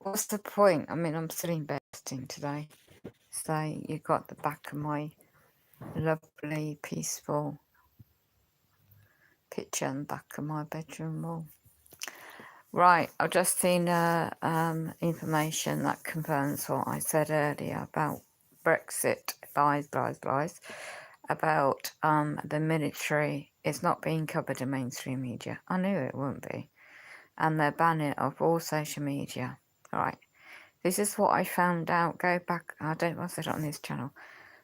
What's the point? I mean, I'm still investing today. So you got the back of my lovely, peaceful picture on the back of my bedroom wall. Right, I've just seen information that confirms what I said earlier about Brexit, lies, about the military. It's not being covered in mainstream media. I knew it wouldn't be. And they're banning it off all social media. Right, this is what I found out. Go back, I don't know if I said it on this channel.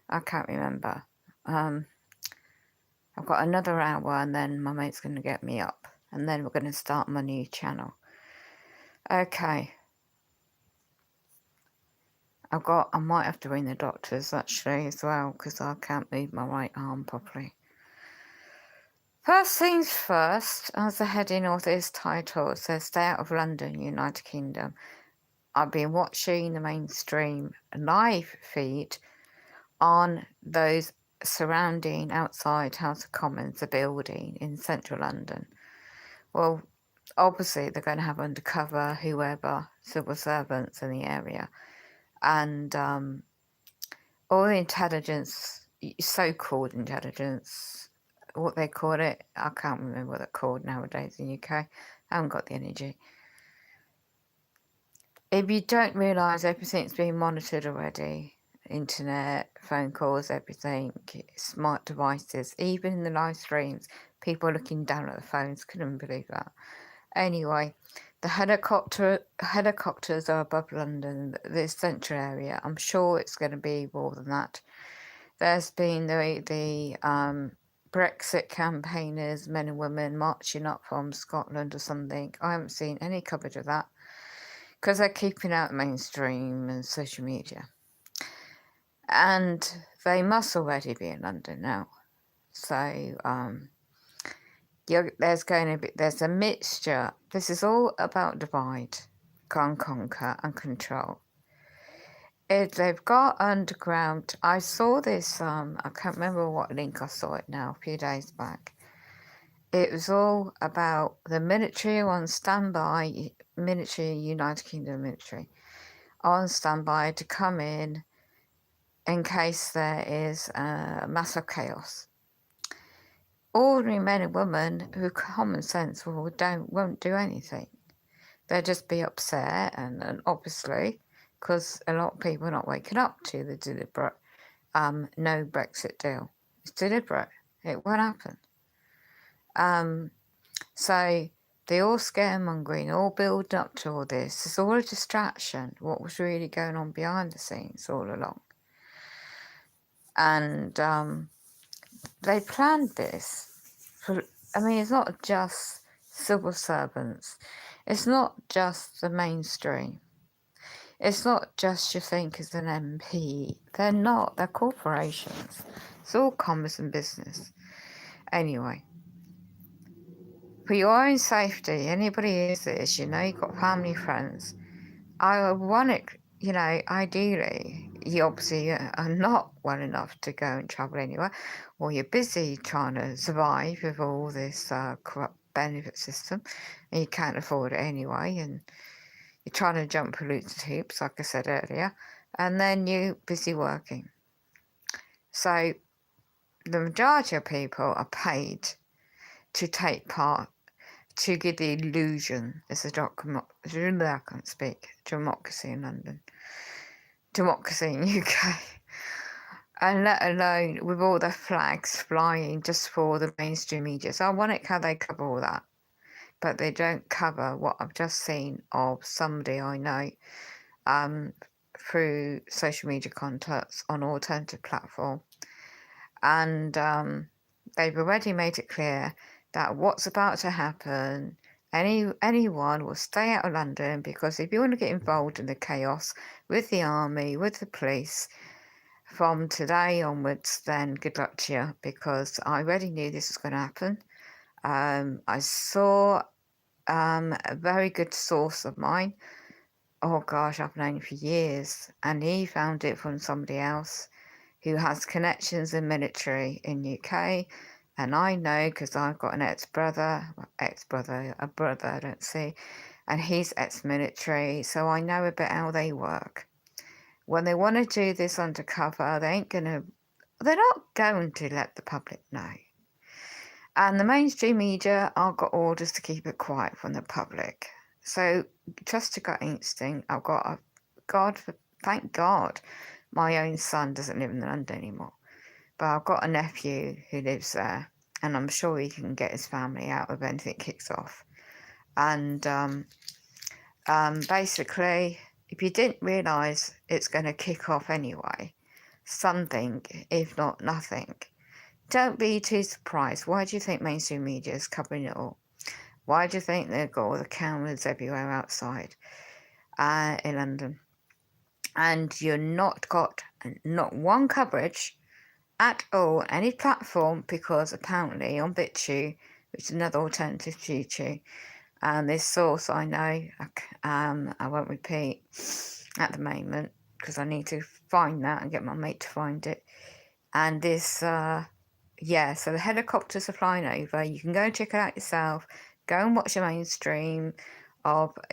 I can't remember. I've got another hour and then my mate's going to get me up. And then we're going to start my new channel. Okay. I might have to ring the doctors actually as well because I can't move my right arm properly. First things first, as the heading of this title says, stay out of London, United Kingdom. I've been watching the mainstream live feed on those surrounding outside House of Commons, the building in central London. Well, obviously they're going to have undercover whoever, civil servants in the area. And all the intelligence, so-called intelligence, what they call it, I can't remember what they're called nowadays in the UK. I haven't got the energy. If you don't realise everything's being monitored already, internet, phone calls, everything, smart devices, even in the live streams, people looking down at the phones, couldn't believe that. Anyway, the helicopters are above London, the central area. I'm sure it's going to be more than that. There's been the Brexit campaigners, men and women, marching up from Scotland or something. I haven't seen any coverage of that because they're keeping out mainstream and social media. And they must already be in London now. So there's a mixture. This is all about divide, conquer and control. They've got underground. I saw this. I can't remember what link I saw it now. A few days back. It was all about the military on standby. United Kingdom military on standby to come in case there is massive chaos. Ordinary men and women who common sense won't do anything. They'll just be upset and obviously because a lot of people are not waking up to the deliberate no Brexit deal. It's deliberate. It won't happen. So they all scaremongering, all building up to all this. It's all a distraction. What was really going on behind the scenes all along. And they planned this. It's not just civil servants. It's not just the mainstream. It's not just you think as an MP. They're not. They're corporations. It's all commerce and business. Anyway, for your own safety, anybody hears this, you've got family, friends. I want it, ideally, you obviously are not well enough to go and travel anywhere, or you're busy trying to survive with all this corrupt benefit system, and you can't afford it anyway, and you're trying to jump polluted hoops, like I said earlier, and then you're busy working. So the majority of people are paid to take part, to give the illusion it's a I can't speak, democracy in London, democracy in UK, and let alone with all the flags flying just for the mainstream media. So I wonder how they cover all that, but they don't cover what I've just seen of somebody I know through social media contacts on alternative platform, and they've already made it clear that what's about to happen, anyone will stay out of London, because if you want to get involved in the chaos with the army, with the police, from today onwards, then good luck to you, because I already knew this was going to happen. I saw a very good source of mine, oh gosh, I've known him for years, and he found it from somebody else who has connections in military in UK. And I know because I've got an a brother I don't see, and he's ex-military, so I know a bit how they work. When they want to do this undercover, they're not going to let the public know. And the mainstream media are got orders to keep it quiet from the public. So trust your gut instinct. Thank God, my own son doesn't live in London anymore. But I've got a nephew who lives there, and I'm sure he can get his family out if anything kicks off. And basically, if you didn't realise it's going to kick off anyway, something, if not nothing, don't be too surprised. Why do you think mainstream media is covering it all? Why do you think they've got all the cameras everywhere outside in London? And you're not one coverage at all, any platform, because apparently on BitChute, which is another alternative to YouTube, and this source I know, I won't repeat at the moment because I need to find that and get my mate to find it. And this, so the helicopters are flying over. You can go and check it out yourself. Go and watch the mainstream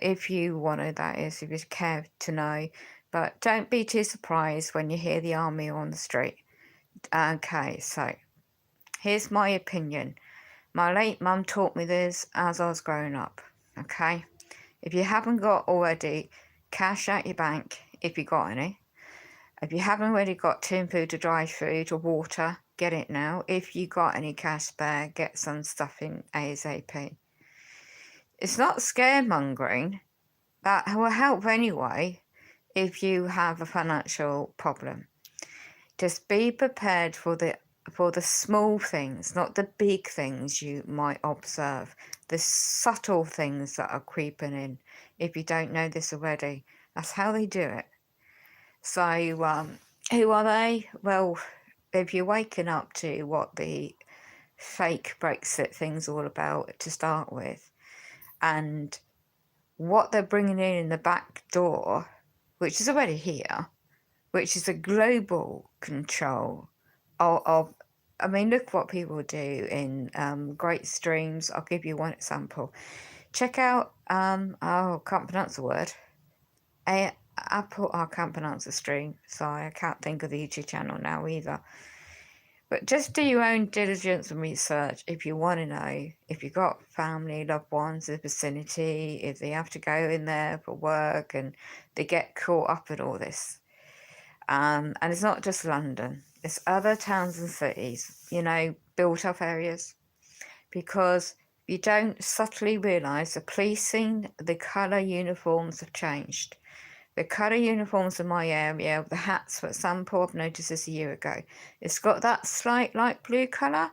if you want to, that is, if you care to know. But don't be too surprised when you hear the army on the street. Okay, so here's my opinion. My late mum taught me this as I was growing up, okay? If you haven't got already, cash out your bank if you got any. If you haven't already got tin food or dry food or water, get it now. If you got any cash spare, get some stuff in ASAP. It's not scaremongering. That will help anyway if you have a financial problem. Just be prepared for the small things, not the big things you might observe. The subtle things that are creeping in. If you don't know this already, that's how they do it. So, who are they? Well, if you're waking up to what the fake Brexit thing's all about to start with, and what they're bringing in the back door, which is already here, which is a global control of I mean, look what people do in great streams. I'll give you one example. Check out, I can't pronounce the word. I can't pronounce the stream. Sorry, I can't think of the YouTube channel now either. But just do your own diligence and research if you want to know. If you've got family, loved ones in the vicinity, if they have to go in there for work and they get caught up in all this. And it's not just London. It's other towns and cities, built up areas. Because you don't subtly realise the policing, the colour uniforms have changed. The colour uniforms in my area, the hats, for example, I've noticed this a year ago. It's got that slight light blue colour,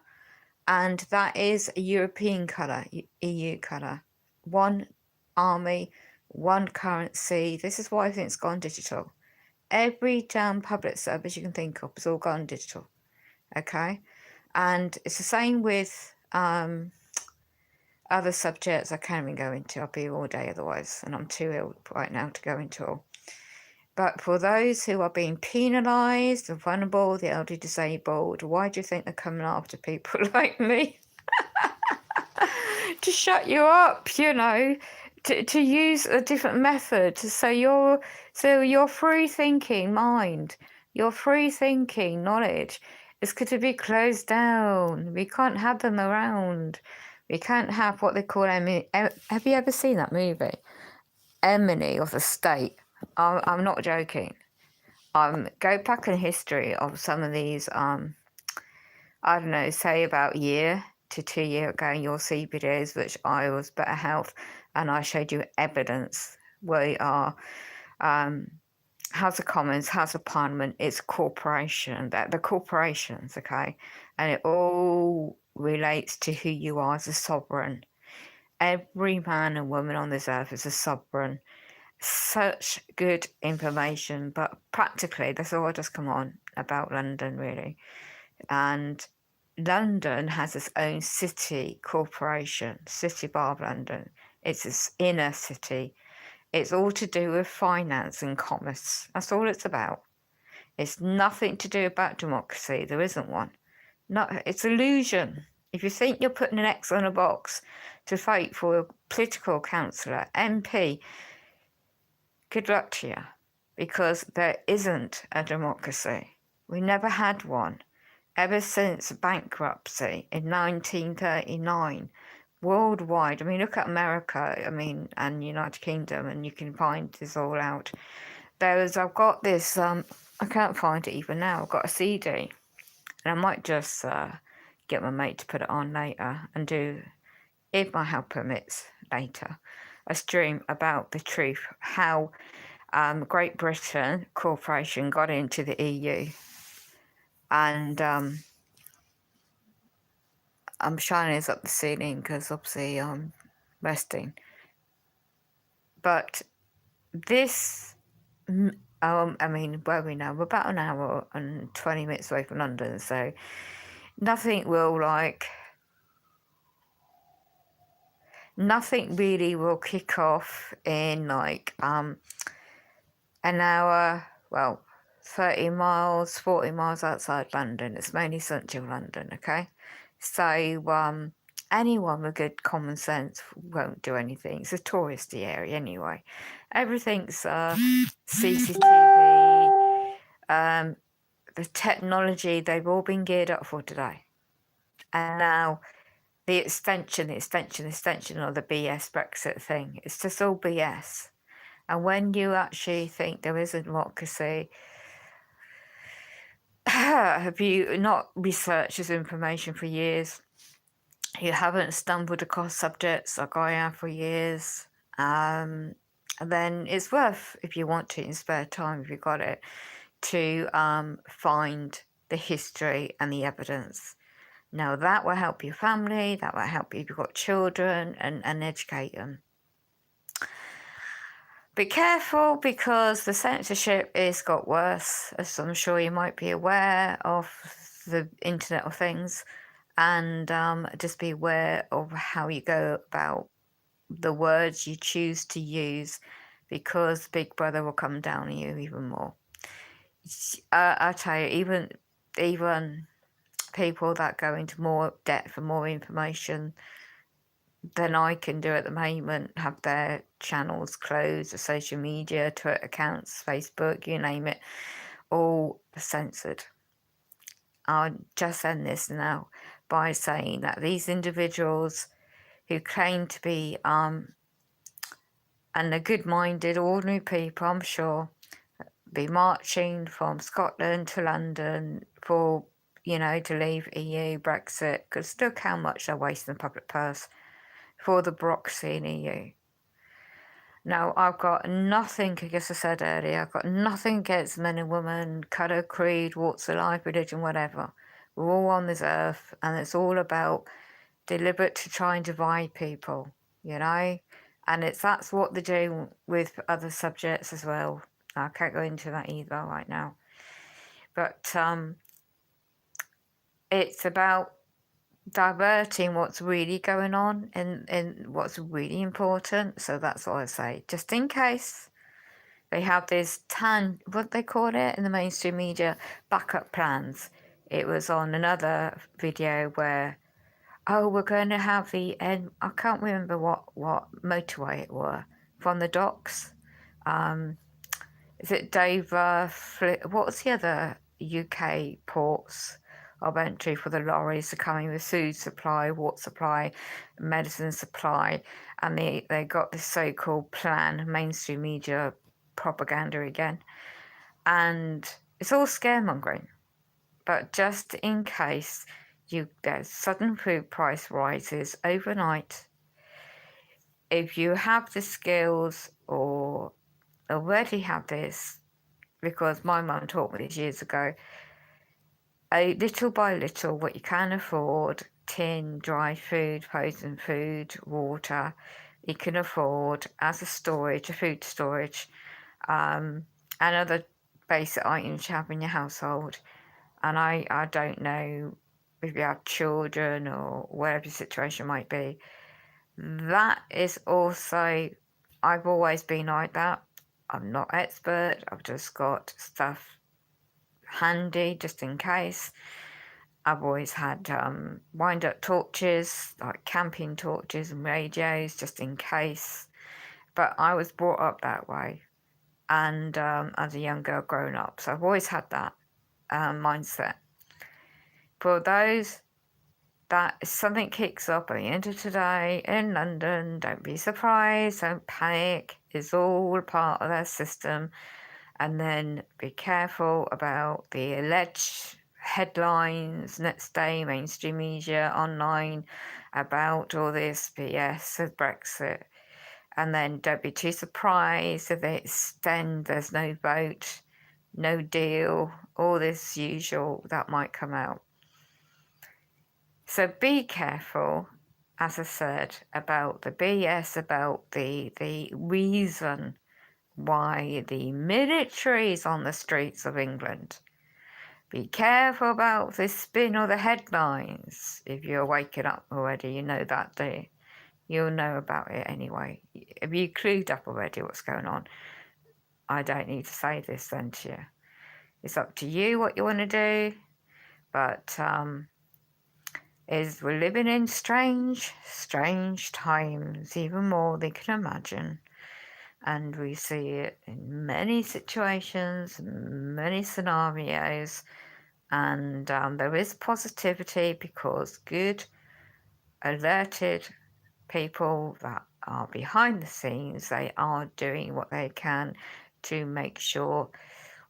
and that is a European colour, EU colour. One army, one currency. This is why I think it's gone digital. Every damn public service you can think of has all gone digital. Okay? And it's the same with other subjects I can't even go into. I'll be here all day otherwise, and I'm too ill right now to go into all. But for those who are being penalised, the vulnerable, the elderly disabled, why do you think they're coming after people like me? To shut you up, to use a different method. So your free thinking mind, your free thinking knowledge is going to be closed down. We can't have them around. We can't have what they call have you ever seen that movie? Enemy of the State. I'm not joking. Go back in history of some of these, I don't know, say about a year to 2 years ago, and you'll see videos which I was better health, and I showed you evidence where we are. House of Commons, House of Parliament, it's corporation, the corporations, okay? And it all relates to who you are as a sovereign. Every man and woman on this earth is a sovereign. Such good information, but practically that's all just come on about London, really. And London has its own city corporation, City Bar of London. It's its inner city. It's all to do with finance and commerce. That's all it's about. It's nothing to do about democracy. There isn't one. It's illusion. If you think you're putting an X on a box to vote for a political councillor, MP, good luck to you, because there isn't a democracy. We never had one. Ever since bankruptcy in 1939, worldwide, I mean, look at America, I mean, and United Kingdom, and you can find this all out. I've got this, I can't find it even now, I've got a CD, and I might just get my mate to put it on later and do, if my health permits later, a stream about the truth, how Great Britain corporation got into the EU. And I'm shining this up the ceiling because obviously I'm resting. But this, I mean, where we now, we're about an hour and 20 minutes away from London, so nothing really will kick off in like an hour, well, 30 miles, 40 miles outside London. It's mainly central London, okay? So anyone with good common sense won't do anything. It's a touristy area anyway. Everything's CCTV, the technology, they've all been geared up for today. And now the extension of the BS Brexit thing, it's just all BS. And when you actually think there is a democracy, have you not researched this information for years? You haven't stumbled across subjects like I have for years, then it's worth, if you want to in spare time, if you've got it, to find the history and the evidence. Now that will help your family, that will help you if you've got children, and educate them. Be careful, because the censorship has got worse, as I'm sure you might be aware of the Internet of Things, and just be aware of how you go about the words you choose to use, because Big Brother will come down on you even more. I tell you, even people that go into more depth and more information than I can do at the moment have their channels closed, the social media, Twitter accounts, Facebook, you name it, all censored. I'll just end this now by saying that these individuals who claim to be and are good-minded, ordinary people, I'm sure, be marching from Scotland to London for, to leave EU, Brexit, because look how much they're wasting the public purse for the bureaucracy in EU. Now, I've got nothing, I guess I said earlier, I've got nothing against men and women, colour, creed, walks of life, religion, whatever. We're all on this earth, and it's all about deliberate to try and divide people, and that's what they do with other subjects as well. I can't go into that either right now, but it's about diverting what's really going on and what's really important. So that's what I say, just in case they have this what they call it in the mainstream media, backup plans. It was on another video where, we're going to have I can't remember what motorway it were, from the docks. Is it Dover? What's the other UK ports of entry for the lorries are coming with food supply, water supply, medicine supply, and they got this so-called plan, mainstream media propaganda again, and it's all scaremongering. But just in case there's sudden food price rises overnight, if you have the skills or already have this, because my mum taught me this years ago, little by little, what you can afford, tin, dry food, frozen food, water, you can afford as a food storage, and other basic items you have in your household. And I don't know if you have children or whatever the situation might be. That is also, I've always been like that. I'm not expert, I've just got stuff handy just in case. I've always had wind-up torches, like camping torches and radios, just in case. But I was brought up that way, and as a young girl growing up, so I've always had that mindset. For those that if something kicks up at the end of today in London, don't be surprised, don't panic. It's all part of their system. And then be careful about the alleged headlines next day, mainstream media, online, about all this BS of Brexit. And then don't be too surprised if they extend, there's no vote, no deal, all this usual that might come out. So be careful, as I said, about the BS, about the reason why the military is on the streets of England. Be careful about the spin or the headlines. If you're waking up already, you know that, do you? You'll know about it anyway. Have you clued up already what's going on? I don't need to say this then to you. It's up to you what you want to do, but we're living in strange times, even more than you can imagine. And we see it in many situations, many scenarios, and there is positivity because good, alerted people that are behind the scenes, they are doing what they can to make sure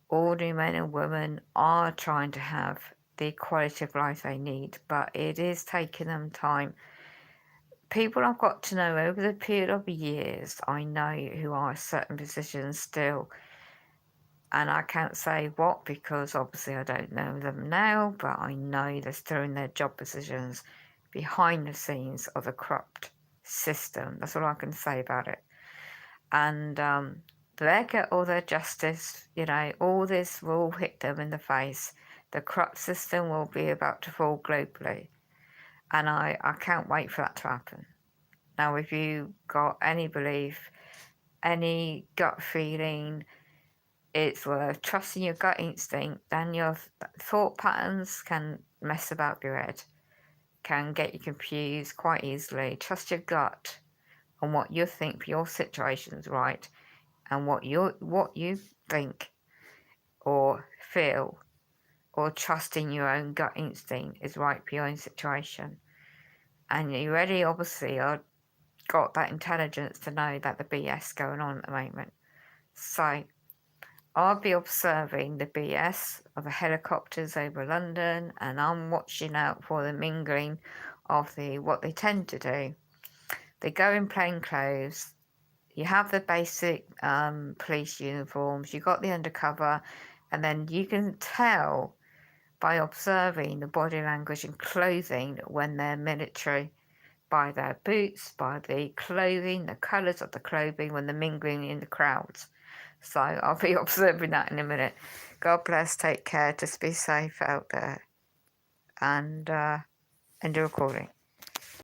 ordinary men and women are trying to have the quality of life they need, but it is taking them time. People I've got to know over the period of years, I know who are in certain positions still, and I can't say what because obviously I don't know them now, but I know they're still in their job positions behind the scenes of a corrupt system. That's all I can say about it. And they get all their justice, you know, all this will hit them in the face. The corrupt system will be about to fall globally. And I can't wait for that to happen. Now, if you got any belief, any gut feeling, it's worth trusting your gut instinct, then your thought patterns can mess about your head, can get you confused quite easily. Trust your gut on what you think for your situation is right, and what you think or feel or trust in your own gut instinct is right for your own situation. And you already obviously are got that intelligence to know that the BS going on at the moment. So I'll be observing the BS of the helicopters over London, and I'm watching out for the mingling of what they tend to do. They go in plain clothes. You have the basic police uniforms, you got the undercover, and then you can tell by observing the body language and clothing when they're military, by their boots, by the clothing, the colours of the clothing when they're mingling in the crowds. So I'll be observing that in a minute. God bless, take care, just be safe out there, and end the recording.